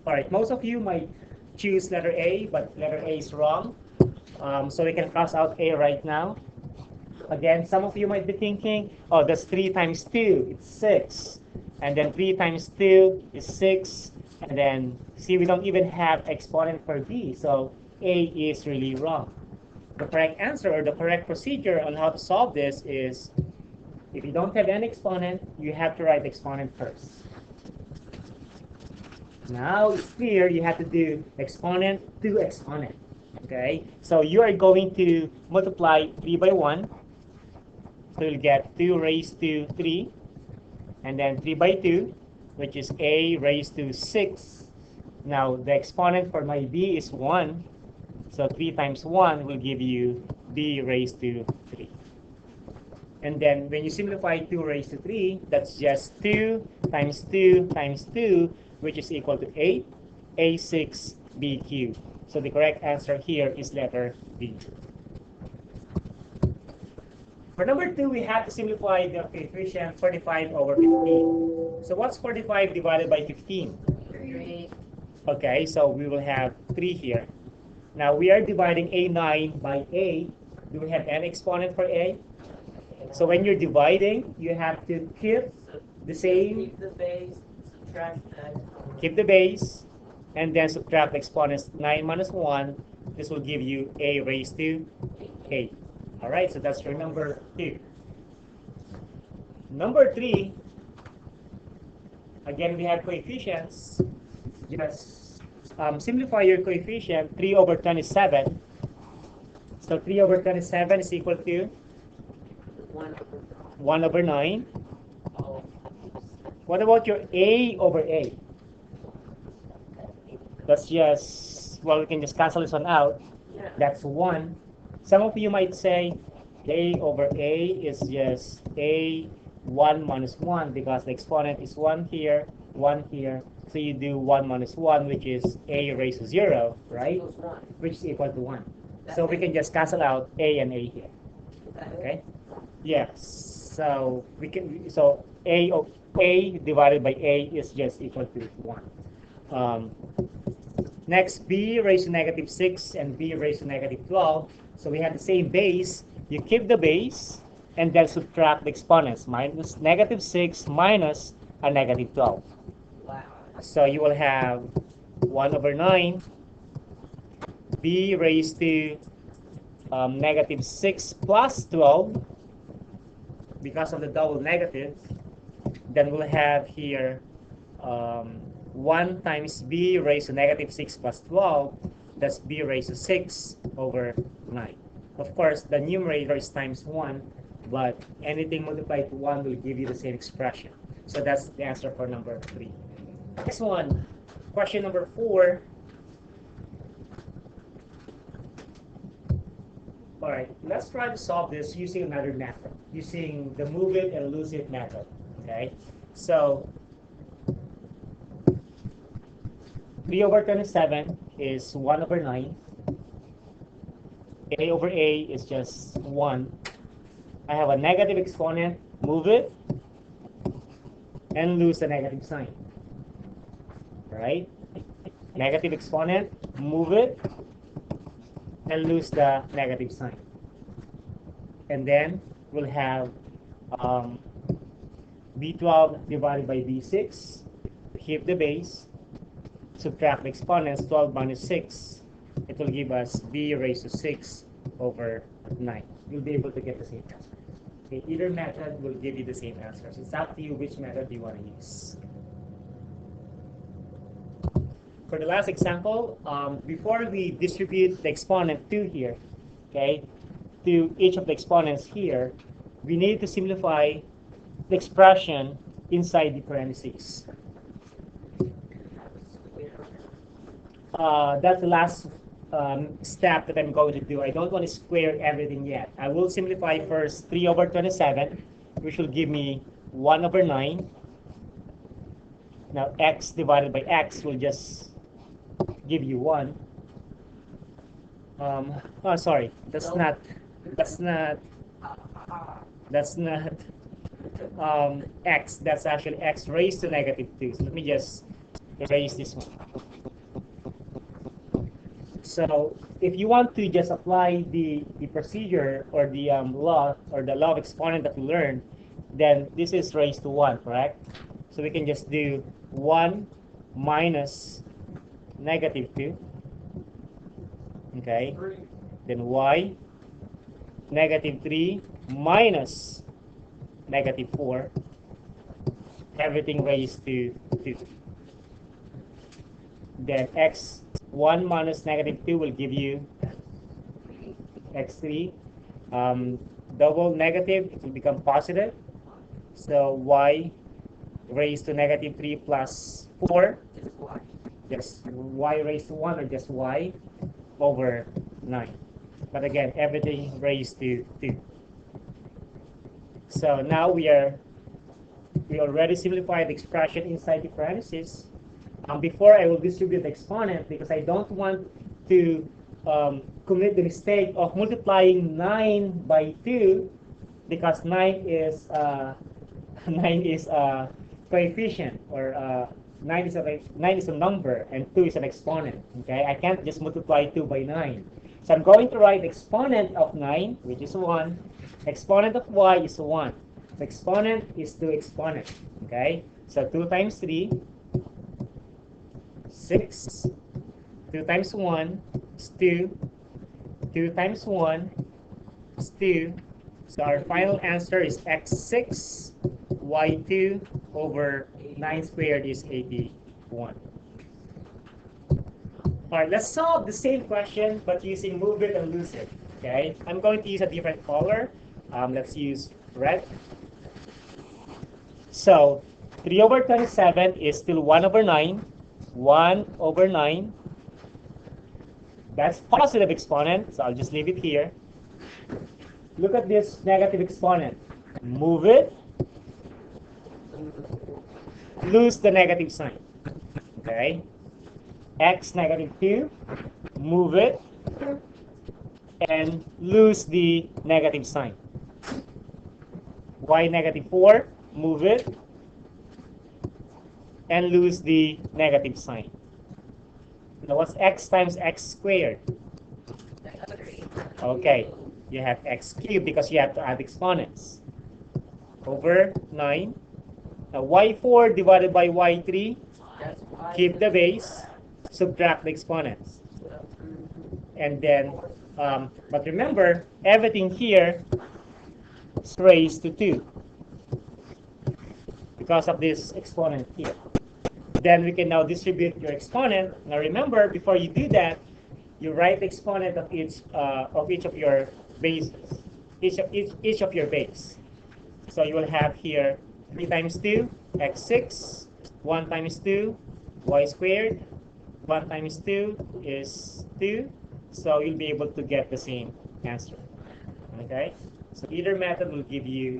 All right, most of you might choose letter A, but letter A is wrong. So we can cross out A right now. Again, some of you might be thinking, oh, that's 3 times 2, it's 6. And then 3 times 2 is 6. And then, see, we don't even have exponent for B, so A is really wrong. The correct answer, or the correct procedure on how to solve this is, if you don't have any exponent, you have to write exponent first. Now it's clear you have to do exponent to exponent. Okay, so you are going to multiply 3 by 1. So you'll get 2 raised to 3. And then 3 by 2, which is A raised to 6. Now the exponent for my B is 1. So 3 times 1 will give you B raised to 3. And then when you simplify 2 raised to 3, that's just 2 times 2 times 2, which is equal to 8, A6, B cubed. So the correct answer here is letter B. For number 2, we have to simplify the coefficient 45 over 15. So what's 45 divided by 15? 3. Okay, so we will have 3 here. Now we are dividing A9 by A. Do we have any exponent for A? So when you're dividing, you have to keep the same. Keep the base, subtract that. Keep the base, and then subtract the exponents. 9 minus 1. This will give you A raised to 8. All right, so that's your number 2. Number 3, again, we have coefficients. Just simplify your coefficient, 3 over 27. So 3 over 27 is equal to 1 over 9. What about your A over A? That's just, well, we can just cancel this one out. That's 1. Some of you might say A over A is just A 1 minus 1 because the exponent is 1 here, 1 here. So you do 1 minus 1, which is A raised to 0, right? Which is equal to 1. So we can just cancel out A and A here. Okay? Yes. So we can, so A divided by A is just equal to 1. Next, B raised to negative 6 and B raised to negative 12. So we have the same base. You keep the base and then subtract the exponents. Minus negative 6 minus a negative 12. Wow. So you will have 1 over 9. B raised to negative 6 plus 12 because of the double negative. Then we'll have here 1 times B raised to negative 6 plus 12. That's B raised to 6 over 9. Of course, the numerator is times 1, but anything multiplied to 1 will give you the same expression. So that's the answer for number 3. Next one, question number 4. All right, let's try to solve this using another method, using the move it and lose it method. Okay, so 3 over 27 is 1 over 9. A over A is just 1. I have a negative exponent, move it, and lose the negative sign. Right? Negative exponent, move it, and lose the negative sign. And then we'll have B12 divided by B6. Keep the base. Subtract the exponents, 12 minus 6. It will give us B raised to 6 over 9. You'll be able to get the same answer. Okay, either method will give you the same answers. It's up to you which method you want to use. For the last example, before we distribute the exponent 2 here, okay, to each of the exponents here, we need to simplify the expression inside the parentheses. That's the last step that I'm going to do. I don't want to square everything yet. I will simplify first 3 over 27, which will give me 1 over 9. Now x divided by x will just give you 1. Oh, sorry, that's not x. That's actually x raised to negative 2. So let me just erase this one. So if you want to just apply the procedure or the law or the law of exponent that we learned, then this is raised to 1, correct? So we can just do 1 minus negative 2. Okay? Then y negative 3 minus negative 4. Everything raised to 2. Then x1 minus negative 2 will give you x3. Double negative, it will become positive. So y raised to negative 3 plus 4. Just y raised to 1 or just y over 9. But again, everything raised to 2. So now we already simplified the expression inside the parentheses. Before I will distribute the exponent because I don't want to commit the mistake of multiplying 9 by 2 because 9 is 9 is a coefficient or 9 is a number and 2 is an exponent. Okay, I can't just multiply 2 by 9. So I'm going to write exponent of 9, which is 1. Exponent of y is 1. So exponent is 2 exponent. Okay, so 2 times 3, 6. 2 times 1 is 2. 2 times 1 is 2. So our final answer is x6, y2 over 9 squared is 81. All right, let's solve the same question, but using move it and lose it. Okay, I'm going to use a different color. Let's use red. So 3 over 27 is still 1 over 9. 1 over 9. That's positive exponent, so I'll just leave it here. Look at this negative exponent. Move it. Lose the negative sign. Okay. X negative 2. Move it. And lose the negative sign. Y negative 4. Move it. And lose the negative sign. Now what's x times x squared? Okay, you have x cubed because you have to add exponents. Over 9. Now y4 divided by y3, keep the base, subtract the exponents. And then, but remember, everything here is raised to 2 because of this exponent here. Then we can now distribute your exponent. Now remember, before you do that, you write the exponent of each of your bases, each of your base. So you will have here 3 times 2, x6, 1 times 2, y squared, 1 times 2 is 2. So you'll be able to get the same answer. Okay? So either method will give you